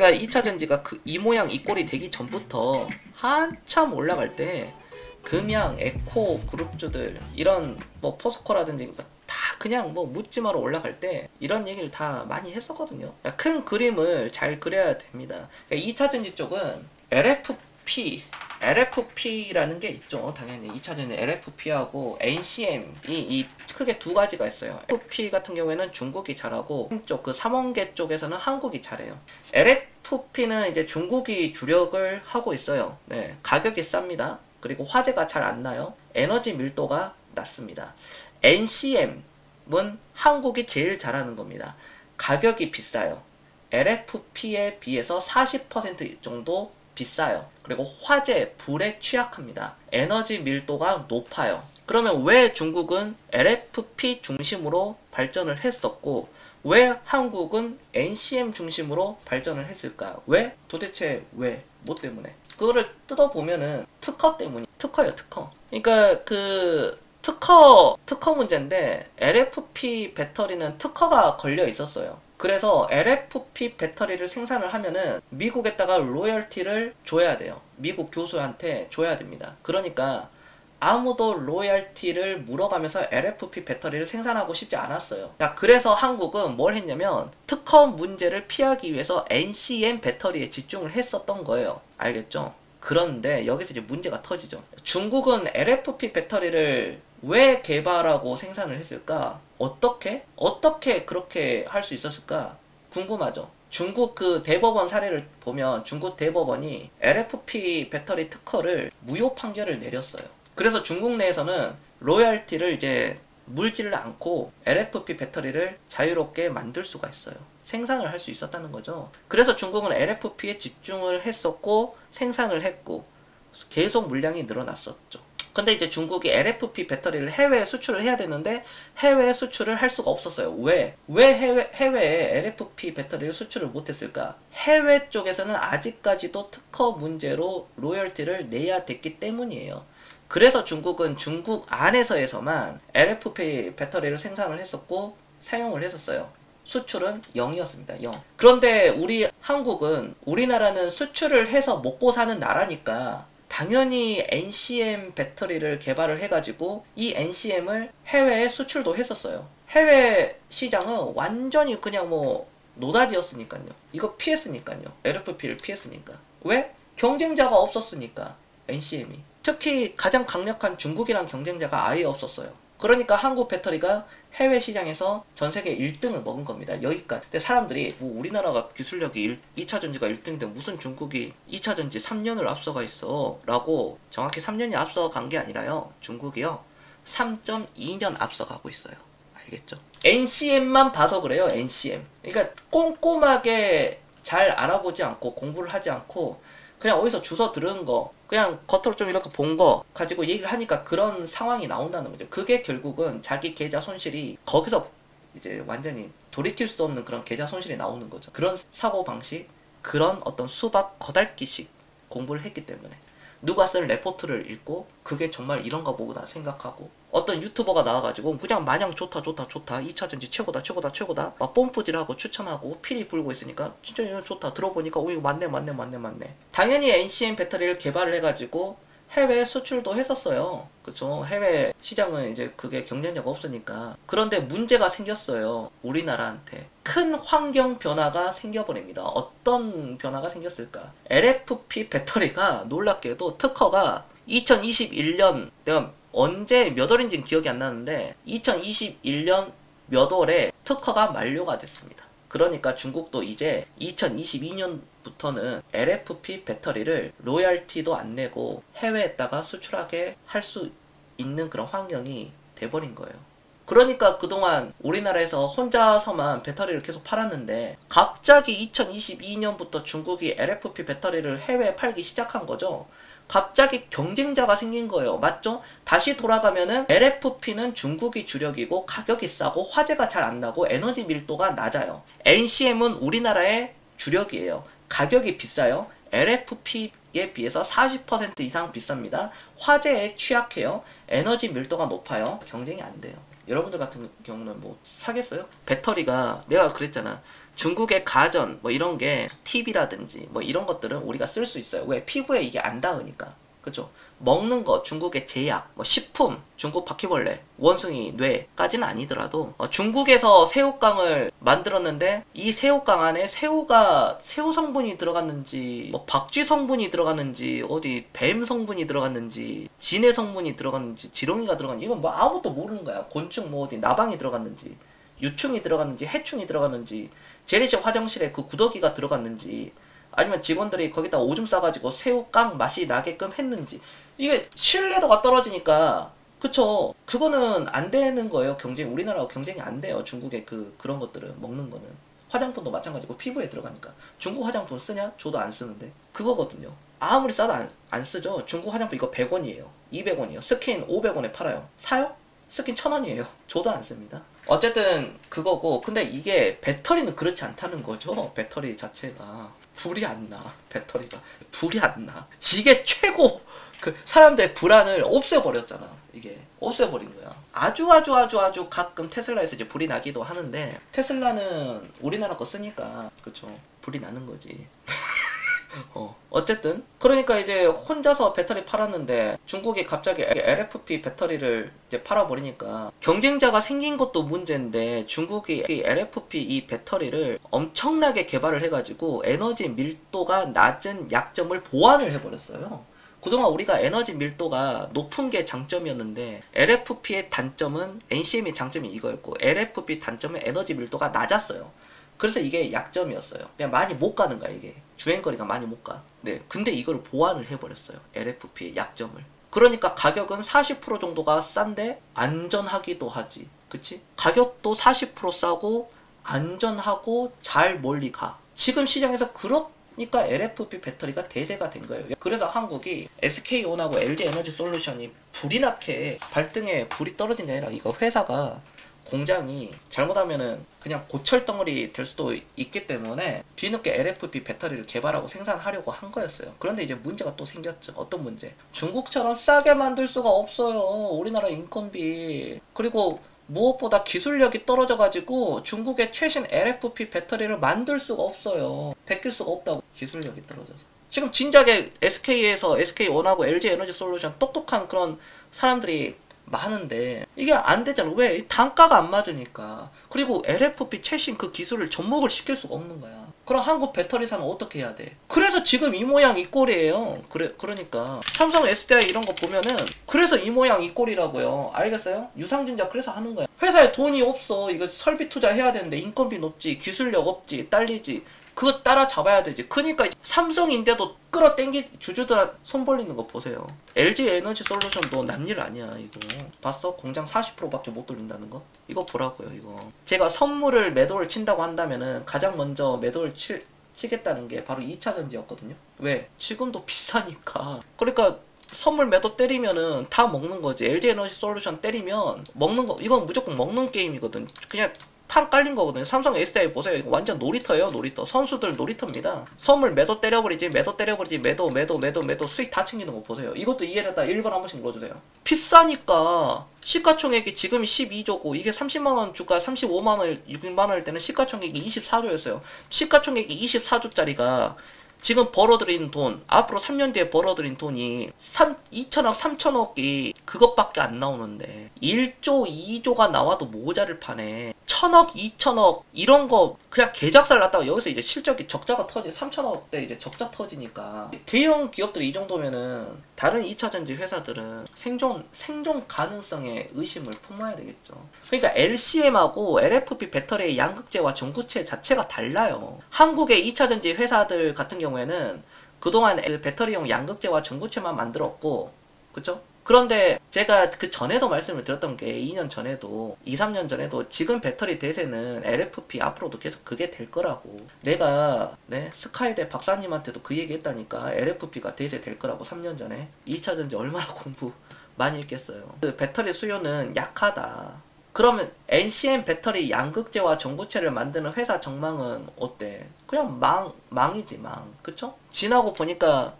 제가 2차전지가 이 모양 이 꼴이 되기 전부터 한참 올라갈 때 금양, 에코 그룹주들 이런 뭐 포스코라든지 다 그냥 뭐 묻지마로 올라갈 때 이런 얘기를 다 많이 했었거든요. 그러니까 큰 그림을 잘 그려야 됩니다. 그러니까 2차전지 쪽은 LFP라는 게 있죠. 당연히 2차전지 LFP하고 NCM이 크게 두 가지가 있어요. LFP 같은 경우에는 중국이 잘하고 쪽 그 삼원계 쪽에서는 한국이 잘해요. LFP는 이제 중국이 주력을 하고 있어요. 네, 가격이 쌉니다. 그리고 화재가 잘 안 나요. 에너지 밀도가 낮습니다. NCM은 한국이 제일 잘하는 겁니다. 가격이 비싸요. LFP에 비해서 40% 정도 비싸요. 그리고 화재, 불에 취약합니다. 에너지 밀도가 높아요. 그러면 왜 중국은 LFP 중심으로 발전을 했었고 왜 한국은 NCM 중심으로 발전을 했을까? 왜? 도대체 왜? 뭐 때문에? 그거를 뜯어보면은 특허 때문이 특허예요, 특허. 그러니까 그 특허 문제인데 LFP 배터리는 특허가 걸려 있었어요. 그래서 LFP 배터리를 생산을 하면은 미국에다가 로열티를 줘야 돼요. 미국 교수한테 줘야 됩니다. 그러니까 아무도 로열티를 물어가면서 LFP 배터리를 생산하고 싶지 않았어요. 자, 그래서 한국은 뭘 했냐면 특허 문제를 피하기 위해서 NCM 배터리에 집중을 했었던 거예요. 알겠죠? 그런데 여기서 이제 문제가 터지죠. 중국은 LFP 배터리를 왜 개발하고 생산을 했을까? 어떻게 그렇게 할 수 있었을까? 궁금하죠? 중국 그 대법원 사례를 보면 중국 대법원이 LFP 배터리 특허를 무효 판결을 내렸어요. 그래서 중국 내에서는 로열티를 이제 물지를 않고 LFP 배터리를 자유롭게 만들 수가 있어요. 생산을 할 수 있었다는 거죠. 그래서 중국은 LFP에 집중을 했었고 생산을 했고 계속 물량이 늘어났었죠. 근데 이제 중국이 LFP 배터리를 해외에 수출을 해야 되는데 해외에 수출을 할 수가 없었어요. 왜 해외에 LFP 배터리를 수출을 못했을까? 해외 쪽에서는 아직까지도 특허 문제로 로열티를 내야 됐기 때문이에요. 그래서 중국은 중국 안에서에서만 LFP 배터리를 생산을 했었고 사용을 했었어요. 수출은 0이었습니다. 0. 그런데 우리나라는 수출을 해서 먹고 사는 나라니까 당연히 NCM 배터리를 개발을 해가지고 이 NCM을 해외에 수출도 했었어요. 해외 시장은 완전히 그냥 뭐 노다지였으니까요. 이거 피했으니까요. LFP를 피했으니까. 왜? 경쟁자가 없었으니까. NCM이. 특히 가장 강력한 중국이란 경쟁자가 아예 없었어요. 그러니까 한국 배터리가 해외 시장에서 전 세계 1등을 먹은 겁니다. 여기까지. 근데 사람들이 뭐 우리나라가 기술력이 2차전지가 1등인데 무슨 중국이 2차전지 3년을 앞서가 있어 라고 정확히 3년이 앞서간 게 아니라요. 중국이요 3.2년 앞서가고 있어요. 알겠죠? NCM만 봐서 그래요. NCM. 그러니까 꼼꼼하게 잘 알아보지 않고 공부를 하지 않고 그냥 어디서 주워 들은 거 그냥 겉으로 좀 이렇게 본 거 가지고 얘기를 하니까 그런 상황이 나온다는 거죠. 그게 결국은 자기 계좌 손실이 거기서 이제 완전히 돌이킬 수 없는 그런 계좌 손실이 나오는 거죠. 그런 사고방식, 그런 어떤 수박 거달기식 공부를 했기 때문에 누가 쓴 레포트를 읽고 그게 정말 이런가 보구나 생각하고 어떤 유튜버가 나와가지고 그냥 마냥 좋다 2차전지 최고다 막 뽐뿌질하고 추천하고 피리 불고 있으니까 진짜 이거 좋다 들어보니까 오 이거 맞네. 당연히 NCM 배터리를 개발을 해가지고 해외 수출도 했었어요. 그쵸? 해외 시장은 이제 그게 경쟁자가 없으니까. 그런데 문제가 생겼어요. 우리나라한테. 큰 환경 변화가 생겨버립니다. 어떤 변화가 생겼을까? LFP 배터리가 놀랍게도 특허가 2021년 내가 언제 몇 월인지는 기억이 안 나는데 2021년 몇 월에 특허가 만료가 됐습니다. 그러니까 중국도 이제 2022년부터는 LFP 배터리를 로열티도 안 내고 해외에다가 수출하게 할 수 있는 그런 환경이 돼버린 거예요. 그러니까 그동안 우리나라에서 혼자서만 배터리를 계속 팔았는데 갑자기 2022년부터 중국이 LFP 배터리를 해외에 팔기 시작한 거죠. 갑자기 경쟁자가 생긴 거예요. 맞죠? 다시 돌아가면은 LFP는 중국이 주력이고 가격이 싸고 화재가 잘 안 나고 에너지 밀도가 낮아요. NCM은 우리나라의 주력이에요. 가격이 비싸요. LFP에 비해서 40% 이상 비쌉니다. 화재에 취약해요. 에너지 밀도가 높아요. 경쟁이 안 돼요. 여러분들 같은 경우는 뭐 사겠어요? 배터리가 내가 그랬잖아. 중국의 가전 뭐 이런 게 TV라든지 뭐 이런 것들은 우리가 쓸 수 있어요. 왜? 피부에 이게 안 닿으니까. 그죠? 먹는 거 중국의 제약, 뭐 식품, 중국 바퀴벌레, 원숭이, 뇌까지는 아니더라도 중국에서 새우깡을 만들었는데 이 새우깡 안에 새우가 새우 성분이 들어갔는지 뭐 박쥐 성분이 들어갔는지 어디 뱀 성분이 들어갔는지 진해 성분이 들어갔는지 지렁이가 들어갔는지 이건 뭐 아무것도 모르는 거야. 곤충 뭐 어디 나방이 들어갔는지 유충이 들어갔는지 해충이 들어갔는지 재래식 화장실에 그 구더기가 들어갔는지 아니면 직원들이 거기다 오줌 싸가지고 새우깡 맛이 나게끔 했는지 이게 신뢰도가 떨어지니까 그쵸 그거는 안 되는 거예요. 경쟁 우리나라하고 경쟁이 안 돼요. 중국의 그런 것들은 먹는 거는 화장품도 마찬가지고 피부에 들어가니까 중국 화장품 쓰냐? 저도 안 쓰는데 그거거든요. 아무리 싸도 안 쓰죠. 중국 화장품 이거 100원이에요 200원이에요 스킨 500원에 팔아요. 사요? 스킨 1000원이에요. 저도 안 씁니다. 어쨌든 그거고 근데 이게 배터리는 그렇지 않다는 거죠. 배터리 자체가 불이 안 나. 배터리가 불이 안 나. 이게 최고 그 사람들의 불안을 없애버렸잖아. 이게 없애버린 거야. 아주 가끔 테슬라에서 이제 불이 나기도 하는데 테슬라는 우리나라 거 쓰니까 그쵸 불이 나는 거지. 어쨌든 그러니까 이제 혼자서 배터리 팔았는데 중국이 갑자기 LFP 배터리를 이제 팔아버리니까 경쟁자가 생긴 것도 문제인데 중국이 LFP 이 배터리를 엄청나게 개발을 해가지고 에너지 밀도가 낮은 약점을 보완을 해버렸어요. 그동안 우리가 에너지 밀도가 높은 게 장점이었는데 LFP의 단점은 NCM의 장점이 이거였고 LFP 단점은 에너지 밀도가 낮았어요. 그래서 이게 약점이었어요. 그냥 많이 못 가는 거야 이게. 주행거리가 많이 못 가. 네, 근데 이걸 보완을 해버렸어요. LFP의 약점을. 그러니까 가격은 40% 정도가 싼데 안전하기도 하지. 그치? 가격도 40% 싸고 안전하고 잘 멀리 가. 지금 시장에서 그러니까 LFP 배터리가 대세가 된 거예요. 그래서 한국이 SK온하고 LG에너지솔루션이 불이 나게 발등에 불이 떨어진 게 아니라 이거 회사가 공장이 잘못하면은 그냥 고철덩어리 될 수도 있기 때문에 뒤늦게 LFP 배터리를 개발하고 생산하려고 한 거였어요. 그런데 이제 문제가 또 생겼죠. 어떤 문제? 중국처럼 싸게 만들 수가 없어요. 우리나라 인건비. 그리고 무엇보다 기술력이 떨어져가지고 중국의 최신 LFP 배터리를 만들 수가 없어요. 베낄 수가 없다고. 기술력이 떨어져서. 지금 진작에 SK에서 SK온하고 LG에너지솔루션 똑똑한 그런 사람들이 많은데 이게 안 되잖아. 왜? 단가가 안 맞으니까. 그리고 LFP 최신 그 기술을 접목을 시킬 수가 없는 거야. 그럼 한국 배터리사는 어떻게 해야 돼? 그래서 지금 이 모양 이 꼴이에요. 그러니까 삼성 SDI 이런 거 보면은 그래서 이 모양 이 꼴이라고요. 알겠어요? 유상증자 그래서 하는 거야. 회사에 돈이 없어. 이거 설비 투자해야 되는데 인건비 높지, 기술력 없지, 딸리지. 그거 따라잡아야 되지. 그니까 삼성인데도 끌어당기 주주들 손 벌리는 거 보세요. LG에너지솔루션도 남일 아니야 이거. 봤어? 공장 40%밖에 못 돌린다는 거? 이거 보라고요 이거. 제가 선물을 매도를 친다고 한다면은 가장 먼저 매도를 치겠다는 게 바로 2차전지였거든요. 왜? 지금도 비싸니까. 그러니까 선물 매도 때리면은 다 먹는 거지. LG에너지솔루션 때리면 먹는 거. 이건 무조건 먹는 게임이거든. 그냥 판 깔린 거거든요. 삼성 SDI 보세요. 이거 완전 놀이터예요. 놀이터. 선수들 놀이터입니다. 선물 매도 때려버리지. 매도 수익 다 챙기는 거 보세요. 이것도 이해에다 1번 한 번씩 눌러주세요. 비싸니까 시가총액이 지금이 12조고 이게 30만원 주가 35만원 6만원일 때는 시가총액이 24조였어요. 시가총액이 24조짜리가 지금 벌어들인 돈, 앞으로 3년 뒤에 벌어들인 돈이 2천억, 3천억이 그것밖에 안 나오는데 1조, 2조가 나와도 모자를 파네. 1천억, 2천억 이런 거 그냥 개작살 났다가 여기서 이제 실적이 적자가 터지 3천억대 이제 적자 터지니까 대형 기업들이 이 정도면은 다른 2차전지 회사들은 생존 가능성에 의심을 품어야 되겠죠. 그러니까 LCM하고 LFP 배터리의 양극재와 전구체 자체가 달라요. 한국의 2차전지 회사들 같은 경우에는 그동안 배터리용 양극재와 전구체만 만들었고 그쵸? 그런데 제가 그 전에도 말씀을 드렸던 게 2년 전에도 2, 3년 전에도 지금 배터리 대세는 LFP 앞으로도 계속 그게 될 거라고 내가 스카이대 박사님한테도 그 얘기 했다니까. LFP가 대세 될 거라고 3년 전에. 2차전지 얼마나 공부 많이 했겠어요. 그 배터리 수요는 약하다. 그러면 NCM 배터리 양극재와 전구체를 만드는 회사 전망은 어때? 그냥 망이지 망. 그쵸? 지나고 보니까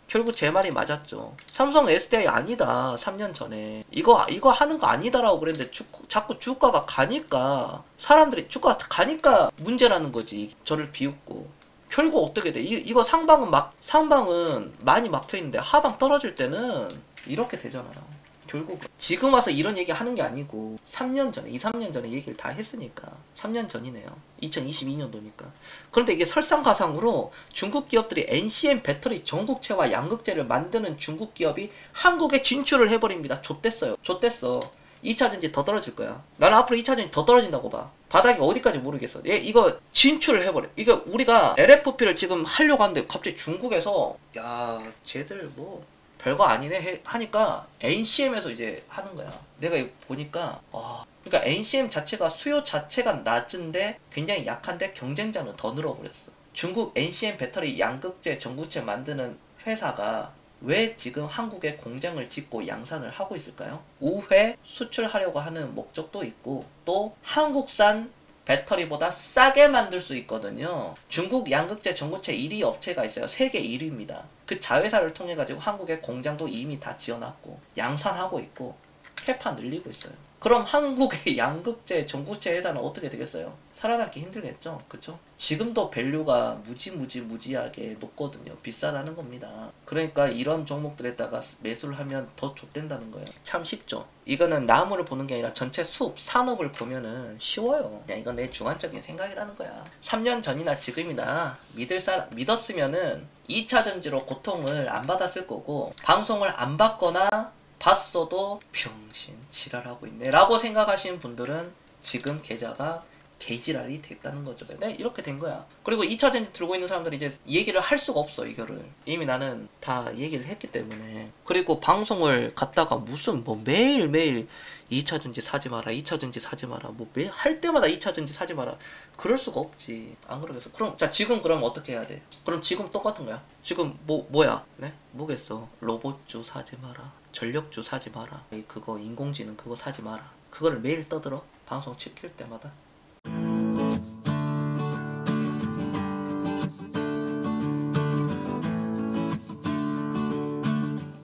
결국 제 말이 맞았죠. 삼성 SDI 아니다. 3년 전에 이거 하는 거 아니다라고 그랬는데 자꾸 주가가 가니까 사람들이 주가가 가니까 문제라는 거지. 저를 비웃고 결국 어떻게 돼? 이거 상방은 많이 막혀 있는데 하방 떨어질 때는 이렇게 되잖아요. 결국 지금 와서 이런 얘기 하는 게 아니고 3년 전에 3년 전에 얘기를 다 했으니까 3년 전이네요. 2022년도니까. 그런데 이게 설상가상으로 중국 기업들이 NCM 배터리 전국체와 양극재를 만드는 중국 기업이 한국에 진출을 해버립니다. 좆됐어요. 좆됐어. 2차전지 더 떨어질 거야. 나는 앞으로 2차전지 더 떨어진다고 봐. 바닥이 어디까지 모르겠어. 이거 진출을 해버려. 이거 우리가 LFP를 지금 하려고 하는데 갑자기 중국에서 야 쟤들 뭐 별거 아니네 하니까 NCM에서 이제 하는 거야. 내가 이거 보니까 그러니까 NCM 자체가 수요 자체가 낮은데 굉장히 약한데 경쟁자는 더 늘어버렸어. 중국 NCM 배터리 양극재 전구체 만드는 회사가 왜 지금 한국에 공장을 짓고 양산을 하고 있을까요? 우회 수출하려고 하는 목적도 있고 또 한국산 배터리보다 싸게 만들 수 있거든요. 중국 양극재 전구체 1위 업체가 있어요. 세계 1위입니다. 그 자회사를 통해 가지고 한국에 공장도 이미 다 지어놨고 양산하고 있고 캐파 늘리고 있어요. 그럼 한국의 양극재 전구체 회사는 어떻게 되겠어요? 살아남기 힘들겠죠? 그쵸? 지금도 밸류가 무지하게 높거든요. 비싸다는 겁니다. 그러니까 이런 종목들에다가 매수를 하면 더 좆된다는 거예요. 참 쉽죠? 이거는 나무를 보는 게 아니라 전체 산업을 보면은 쉬워요. 그냥 이건 내 주관적인 생각이라는 거야. 3년 전이나 지금이나 믿었으면은 2차 전지로 고통을 안 받았을 거고 방송을 안 받거나 봤어도 병신 지랄하고 있네 라고 생각하시는 분들은 지금 계좌가 개지랄이 됐다는 거죠. 네, 이렇게 된 거야. 그리고 2차전지 들고 있는 사람들이 이제 얘기를 할 수가 없어. 이거를 이미 나는 다 얘기를 했기 때문에. 그리고 방송을 갖다가 무슨 뭐 매일매일 2차전지 사지 마라 2차전지 사지 마라 뭐 매일 할 때마다 2차전지 사지 마라 그럴 수가 없지. 안 그러겠어. 그럼 자 지금 그럼 어떻게 해야 돼? 그럼 지금 똑같은 거야. 지금 뭐야? 네? 뭐겠어? 로봇주 사지 마라 전력주 사지 마라 그거 인공지능 그거 사지 마라 그거를 매일 떠들어 방송 시킬 때마다